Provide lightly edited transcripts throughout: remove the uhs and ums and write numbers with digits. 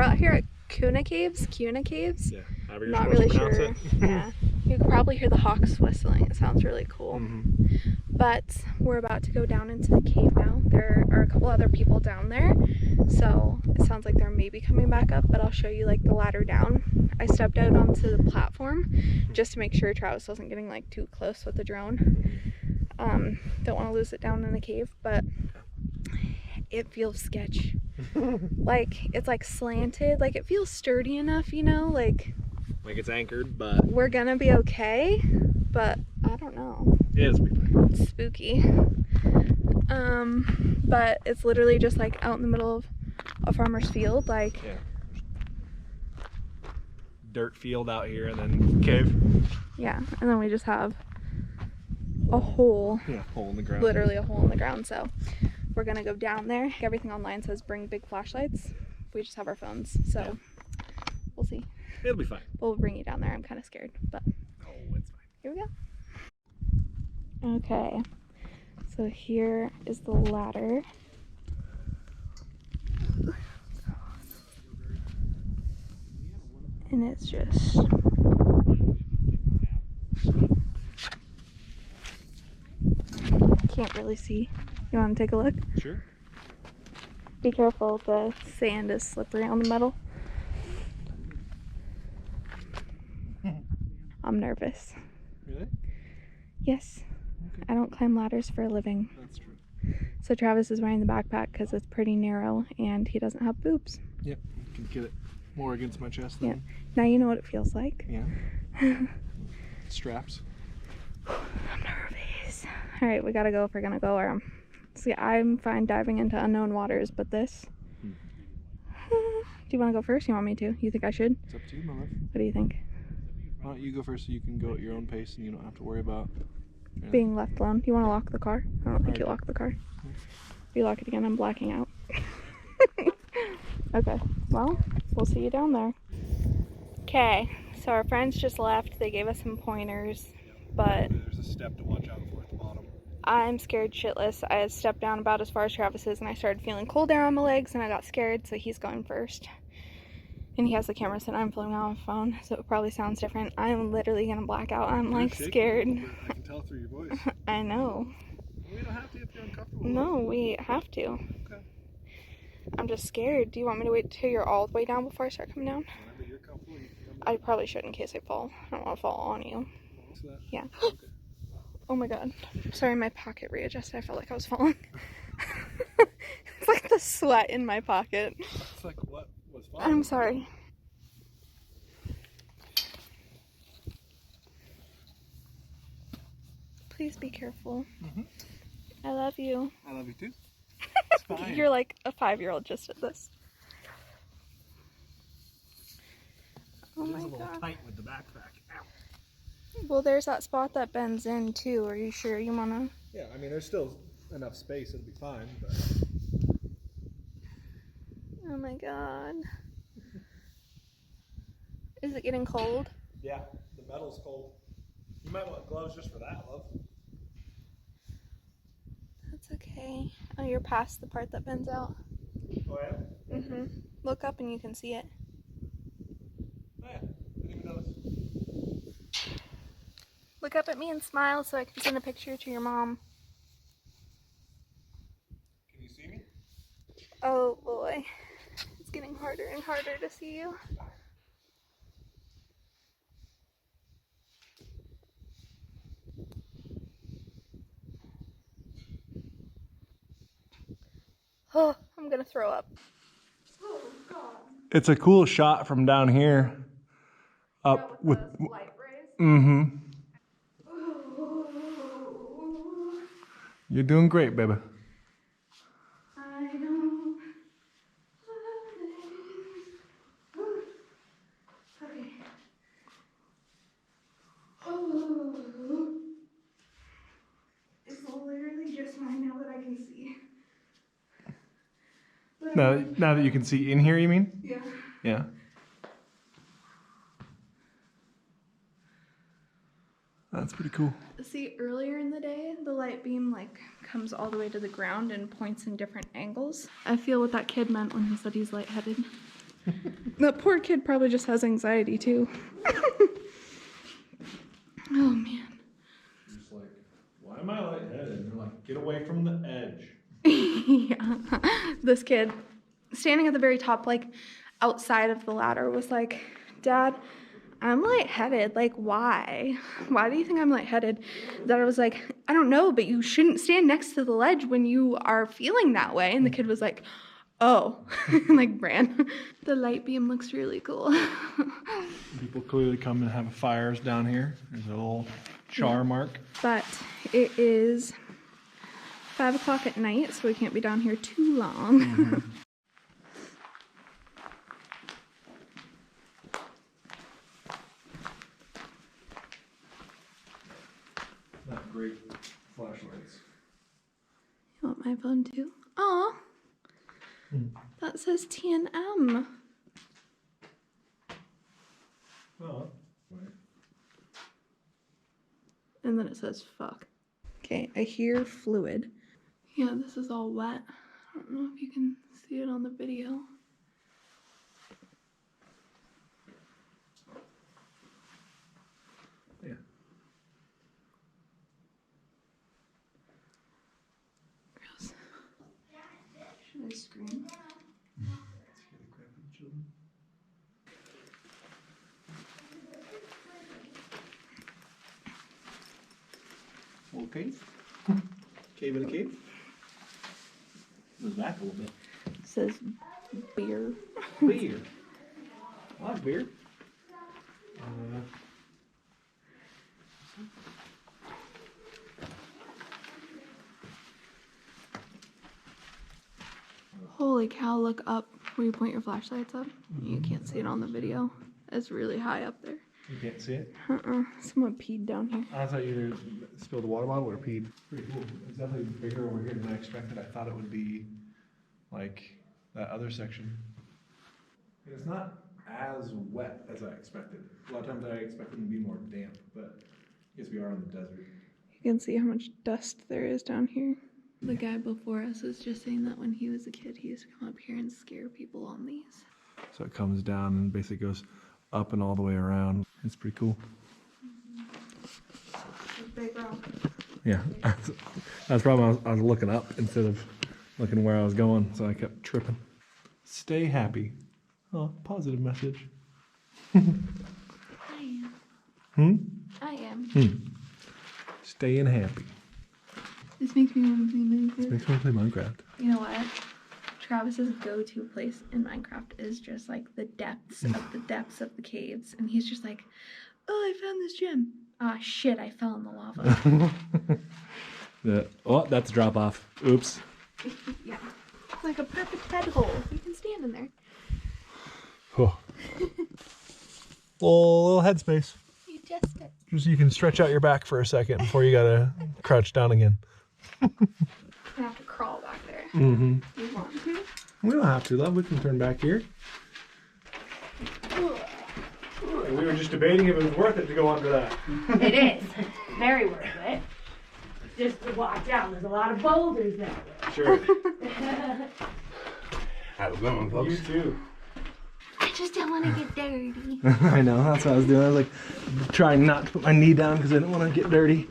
out here at Kuna Caves. Kuna Caves. Yeah, however you're Not supposed really to pronounce sure. it. Yeah, you can probably hear the hawks whistling. It sounds really cool. But we're about to go down into the cave now. There are a couple other people down there, so it sounds like they're maybe coming back up, but I'll show you like the ladder down. I stepped out onto the platform just to make sure Travis wasn't getting like too close with the drone. Don't want to lose it down in the cave, but it feels sketch. Like it's like slanted, like it feels sturdy enough, you know, like it's anchored, but we're gonna be okay, but I don't know. it is fine. It's spooky. But it's literally just like out in the middle of a farmer's field, like dirt field out here and then cave. Yeah, and then we just have a hole. Yeah, hole in the ground. Literally a hole in the ground, so we're gonna go down there. Everything online says bring big flashlights. We just have our phones, so we'll see. It'll be fine. We'll bring you down there. I'm kind of scared, but it's fine. Here we go. Okay, so here is the ladder. And it's just can't really see. You want to take a look? Sure. Be careful, the sand is slippery on the metal. I'm nervous. Really? Yes. Okay. I don't climb ladders for a living. That's true. So Travis is wearing the backpack because it's pretty narrow and he doesn't have boobs. Yep. You can get it more against my chest than... Yeah. Now you know what it feels like. Yeah. Straps. I'm nervous. Alright, we gotta go if we're gonna go. Or see, I'm fine diving into unknown waters, but this... Do you want to go first? You want me to? You think I should? It's up to you, my love. What do you think? Why don't you go first so you can go at your own pace and you don't have to worry about being left alone. You want to lock the car? I don't think you lock the car. If you lock it again, I'm blacking out. Okay, well, we'll see you down there. Okay, so our friends just left. They gave us some pointers, but there's a step to watch out for at the bottom. I'm scared shitless. I had stepped down about as far as Travis is and I started feeling cold air on my legs and I got scared, so he's going first. And he has the camera set. I'm filming on my phone, so it probably sounds different. I'm literally gonna black out. I'm like scared. I can tell through your voice. I know. We don't have to if you're uncomfortable. No, we have to. Okay. I'm just scared. Do you want me to wait till you're all the way down before I start coming down? Whenever you're comfortable, you can come down. I probably should in case I fall. I don't want to fall on you. Yeah. Okay. Oh my god. Sorry, my pocket readjusted. I felt like I was falling. It's like the sweat in my pocket. It's like what was falling? I'm sorry. Please be careful. I love you. I love you too. It's fine. You're like a 5-year-old just at this. Oh my god. It's a little tight with the backpack. Ow. Well, there's that spot that bends in too. Are you sure you wanna? Yeah, I mean, there's still enough space. It'll be fine. But... Oh my god. Is it getting cold? Yeah, the metal's cold. You might want gloves just for that, love. That's okay. Oh, you're past the part that bends out. Oh yeah? Look up and you can see it. Oh yeah, didn't even notice. Look up at me and smile so I can send a picture to your mom. Can you see me? Oh boy. It's getting harder and harder to see you. Oh, I'm gonna throw up. Oh god. It's a cool shot from down here. Up with those light rays. You're doing great, baby. I know. Okay. Oh. It's literally just fine now that I can see. Now that you can see in here, you mean? Yeah. Yeah. That's pretty cool. See, earlier in the day, the light beam like comes all the way to the ground and points in different angles. I feel what that kid meant when he said he's lightheaded. That poor kid probably just has anxiety too. Oh man. Just like, why am I lightheaded? And they're like, get away from the edge. Yeah. This kid standing at the very top, like outside of the ladder, was like, Dad, I'm lightheaded. Like, why? Why do you think I'm lightheaded? Dad was like, I don't know, but you shouldn't stand next to the ledge when you are feeling that way. And the kid was like, oh, and like ran. The light beam looks really cool. People clearly come and have fires down here. There's a little char mark. But it is 5 o'clock at night, so we can't be down here too long. Mm-hmm. Not great flashlights. You want my phone too? Aw, that says TNM. Oh, right. And then it says fuck. Okay, I hear fluid. Yeah, this is all wet. I don't know if you can see it on the video. Yeah. Gross. Should I scream? Little cave. Cave in a cave. Goes back a little bit. It says beer. Beer. I like beer. Holy cow, look up where you point your flashlights up. You can't see it on the video. It's really high up there. You can't see it? Someone peed down here. I thought you either spilled a water bottle or peed. Pretty cool. It's definitely bigger over here than I expected. I thought it would be like that other section. And it's not as wet as I expected. A lot of times I expected them to be more damp, but I guess we are in the desert. You can see how much dust there is down here. The guy before us was just saying that when he was a kid, he used to come up here and scare people on these. So it comes down and basically goes up and all the way around. It's pretty cool. Big rock. Yeah, that's probably I was looking up instead of looking where I was going, so I kept tripping. Stay happy. Oh, positive message. I am. I am. Staying happy. This makes me want to play Minecraft. Makes me play Minecraft. You know what? Travis's go-to place in Minecraft is just like the depths of the caves. And he's just like, oh, I found this gem. Ah, shit, I fell in the lava. Oh, that's a drop off. Oops. Yeah. It's like a perfect bed hole. You can stand in there. Oh. little headspace. You just it. Just so you can stretch out your back for a second before you gotta crouch down again. I have to crawl back there. Mm-hmm. You want to? We don't have to, love. We can turn back here. We were just debating if it was worth it to go under that. It is. Very worth it. Just to watch out. There's a lot of boulders there. Sure. Have a good one, folks. You too. I just don't want to get dirty. I know, that's what I was doing. I was like trying not to put my knee down because I didn't want to get dirty.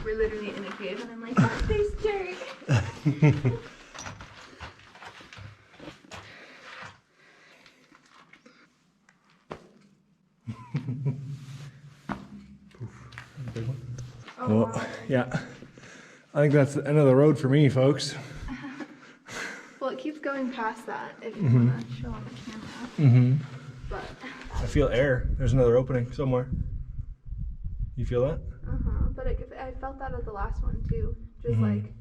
We're literally in a cave and I'm like, oh, there's dirt. Oh, wow. Yeah. I think that's the end of the road for me, folks. Well, it keeps going past that if you want to show on the camera. But I feel air. There's another opening somewhere. You feel that? But I felt that at the last one too. Just like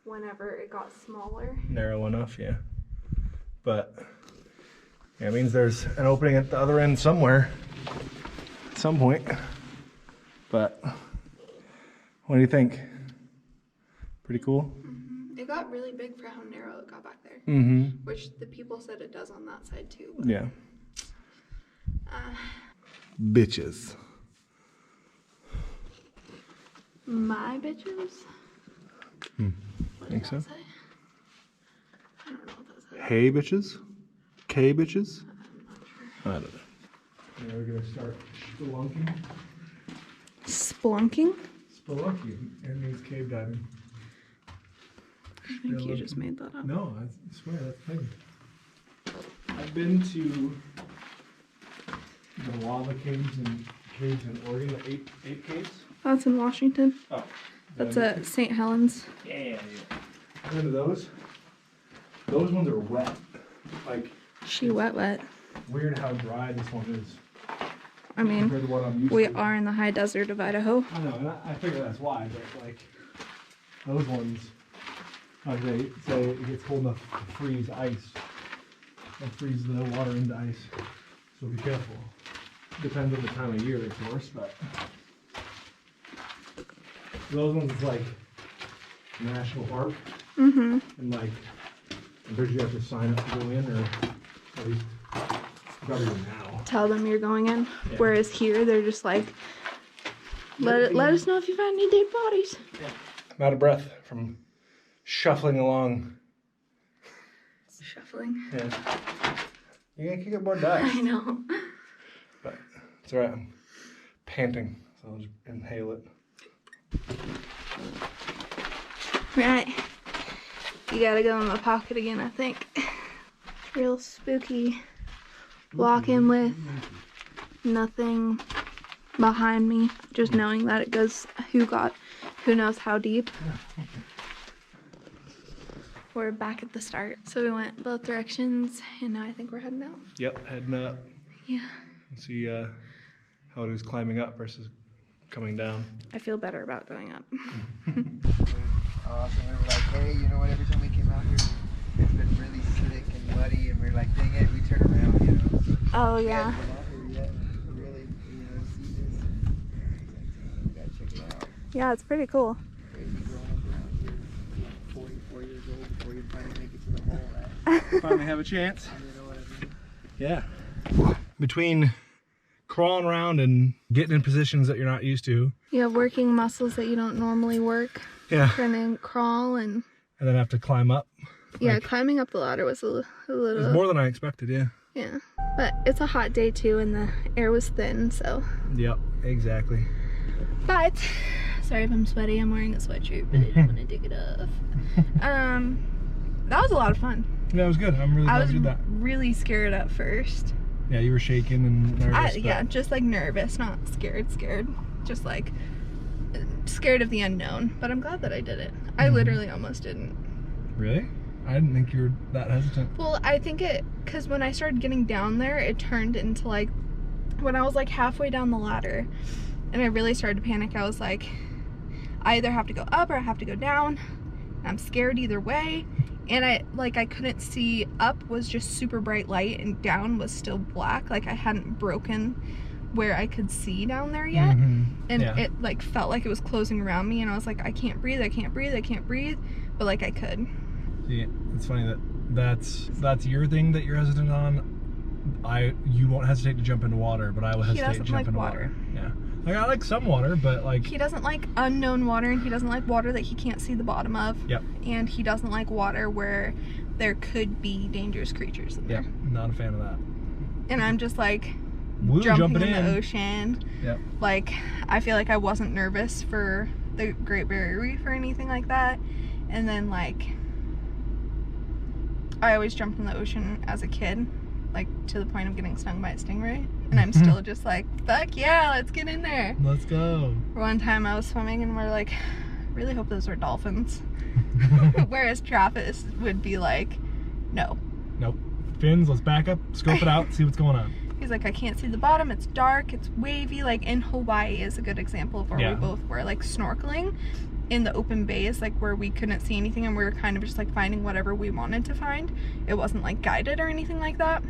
whenever it got smaller. Narrow enough, yeah. But yeah, it means there's an opening at the other end somewhere at some point. But what do you think? Pretty cool? It got really big for how narrow it got back there. Which the people said it does on that side too. But, Yeah. Bitches. My bitches? What Think does so? that say? I don't know what that says. Hey, bitches. K, bitches? I don't know. Yeah, we're gonna start spelunking. Splunking? Spelunking. It means cave diving. I think you just made that up. No, I swear that's the thing. I've been to the lava caves in Oregon, the eight caves. That's in Washington. Oh. That's at St. Helens. Yeah. I've been to those. Those ones are wet. Like, She wet. weird how dry this one is. I mean, Compared to what I'm used we to. are in the high desert of Idaho. I know, and I figure that's why, but like, those ones, like they say it gets cold enough to freeze ice. And freeze the water into ice. So be careful. Depends on the time of year, of course, but those ones it's like national park. Mm-hmm. And like, I'm pretty sure you have to sign up to go in, or at least probably now. Tell them you're going in. Yeah. Whereas here, they're just like, let us know if you find any dead bodies. Yeah. I'm out of breath from shuffling along. Shuffling. Yeah. You're gonna kick up more dust. I know. But it's alright. I'm panting, so I'll just inhale it. Right. You gotta go in my pocket again, I think. Real spooky. Walk in with nothing behind me. Just knowing that it goes who knows how deep. We're back at the start. So we went both directions and now I think we're heading out. Yep, heading up. Yeah. See how it is climbing up versus coming down. I feel better about going up. Awesome. We were like, hey, you know what? Every time we came out here, it's been really slick and muddy, and we were like, dang it, we turn around, you know. Oh We yeah. haven't been out here yet to really, see this. We gotta check it out. Yeah, it's pretty cool. Crazy growing up around here, 44 years old before you finally make it to the hole. Right? Finally have a chance. You know what I mean? Yeah. Between crawling around and getting in positions that you're not used to. You have working muscles that you don't normally work. Yeah. Trying to crawl and And then have to climb up. yeah, Like, climbing up the ladder was a it little. was more than I expected, yeah. Yeah, but it's a hot day too, and the air was thin, so. Yep, exactly. But sorry if I'm sweaty. I'm wearing a sweatshirt, but I didn't want to dig it off. That was a lot of fun. Yeah, it was good. I'm really I glad was you did that. really scared at first. Yeah, you were shaking and nervous. but- Yeah, just like nervous, not scared. Just like scared of the unknown. But I'm glad that I did it. I literally almost didn't. Really? I didn't think you were that hesitant. Well, I think because when I started getting down there, it turned into like, when I was like halfway down the ladder and I really started to panic, I was like, I either have to go up or I have to go down. I'm scared either way. And I couldn't see. Up was just super bright light and down was still black. Like I hadn't broken where I could see down there yet. And Yeah. it like felt like it was closing around me and I was like, I can't breathe. But like I could. See, it's funny that's your thing that you're hesitant on. You won't hesitate to jump into water, but I will hesitate to doesn't jump like into water. Yeah. Like I like some water, but like He doesn't like unknown water, and he doesn't like water that he can't see the bottom of. Yep. And he doesn't like water where there could be dangerous creatures in there. Yep, not a fan of that. And I'm just like Woo, jumping in the ocean. Yep. Like I feel like I wasn't nervous for the Great Barrier Reef or anything like that. And then like I always jumped in the ocean as a kid, like to the point of getting stung by a stingray. And I'm still just like, fuck yeah, let's get in there. Let's go. One time I was swimming and we're like, really hope those are dolphins. Whereas Travis would be like, no. Nope. Fins, let's back up, scope it out, see what's going on. He's like, I can't see the bottom, it's dark, it's wavy. Like in Hawaii is a good example of where Yeah. we both were like snorkeling in the open bays, like where we couldn't see anything and we were kind of just like finding whatever we wanted to find. It wasn't like guided or anything like that.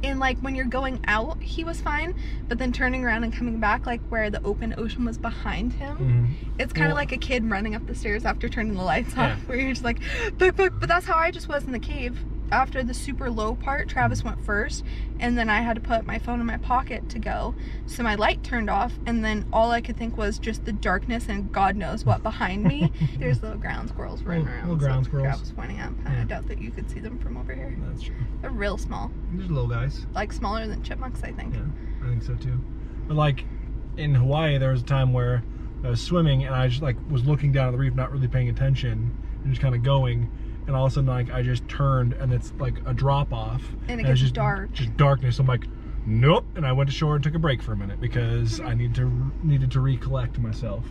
And like when you're going out, he was fine, but then turning around and coming back, like where the open ocean was behind him, it's kind of Well- like a kid running up the stairs after turning the lights Yeah. off, where you're just like, fuck, but that's how I just was in the cave. after the super low part, Travis went first, and then I had to put my phone in my pocket to go. So my light turned off, and then all I could think was just the darkness and God knows what behind me. There's little ground squirrels running around. Little ground squirrels. Travis pointing at them. I doubt that you could see them from over here. That's true. They're real small. There's little guys. Like smaller than chipmunks, I think. Yeah, I think so too. But like in Hawaii, there was a time where I was swimming and I just like was looking down at the reef, not really paying attention, and just kind of going. And all of a sudden, like I just turned, and it's like a drop off, And it gets just dark. Just darkness. I'm like, nope. And I went to shore and took a break for a minute because I needed to recollect myself,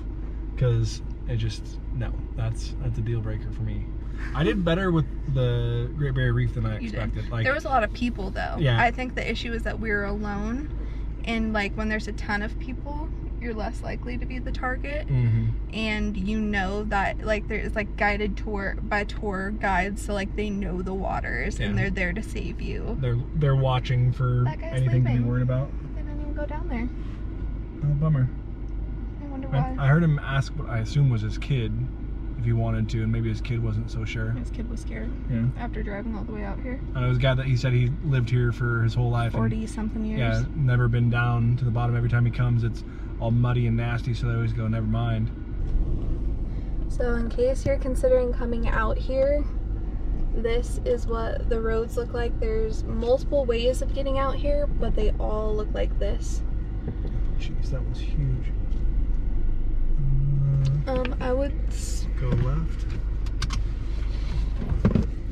because it just that's a deal breaker for me. I did better with the Great Barrier Reef than I expected. Like, there was a lot of people though. Yeah. I think the issue is that we were alone, and like when there's a ton of people, you're less likely to be the target. And you know that like there's like guided tour by tour guides, so like they know the waters and they're there to save you. They're watching for That guy's anything to be leaving. worried about. They didn't even go down there. Oh, bummer. I wonder why. I heard him ask what I assume was his kid if he wanted to, and maybe his kid wasn't so sure. His kid was scared Yeah. after driving all the way out here. It was a guy that he said he lived here for his whole life. 40 something years. Yeah, never been down to the bottom. Every time he comes, it's all muddy and nasty, so they always go, never mind. So in case you're considering coming out here, this is what the roads look like. There's multiple ways of getting out here, but they all look like this. Jeez, that was huge. I would, Go left.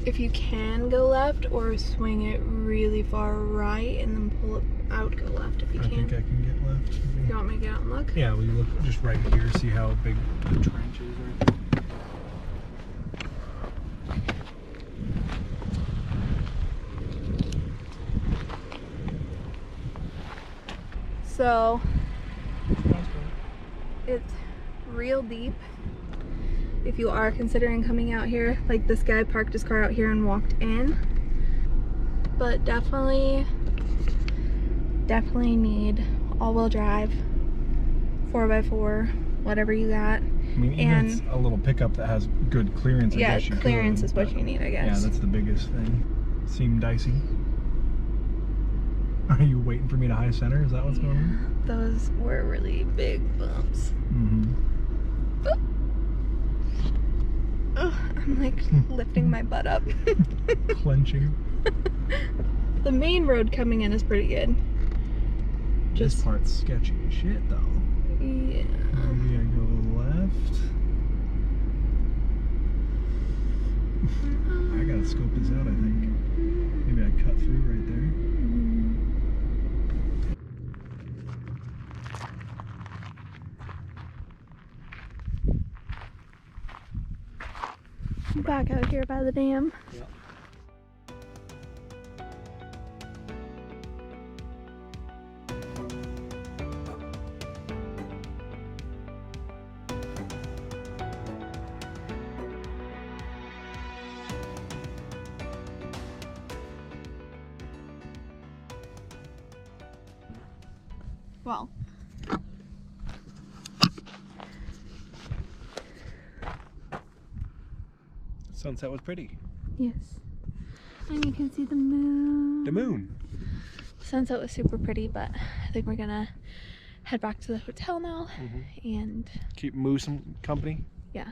if you can, go left or swing it really far right and then pull it out, go left if you I can. think I can get left. Maybe. You want me to get out and look? Yeah, will you look just right here, see how big the trench is right there? So it's real deep if you are considering coming out here. Like this guy parked his car out here and walked in, but definitely need all-wheel drive, 4x4, whatever you got. I mean, even And- it's a little pickup that has good clearance. I Yeah, guess you clearance could, is what but- you need, I Yeah, guess. that's the biggest thing. Seemed dicey. Are you waiting for me to high center? Is that what's going on? Those were really big bumps. Mm-hmm. Ugh, I'm like lifting my butt up. Clenching. The main road coming in is pretty good. This part's sketchy as shit, though. Yeah. Maybe I go left. I gotta scope this out, I think. Maybe I cut through right there. Back out here by the dam. Yep. Well, Sunset was pretty. yes. And you can see the moon. The moon. Sunset was super pretty, but I think we're gonna head back to the hotel now. And Keep Moose some company. yeah,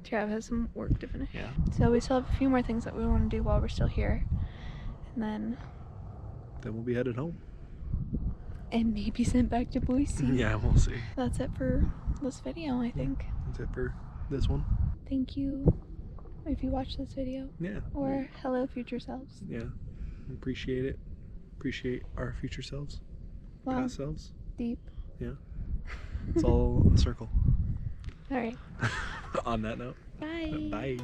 Trav has some work to finish. Yeah. So we still have a few more things that we want to do while we're still here. And then Then we'll be headed home. and maybe sent back to Boise. Yeah, we'll see. That's it for this video, I think. That's it for this one. Thank you if you watched this video. Yeah. Or hello future selves. Yeah. Appreciate it. Appreciate our future selves. Wow, Past selves. deep. Yeah. It's all a circle. All right. On that note. Bye. Bye.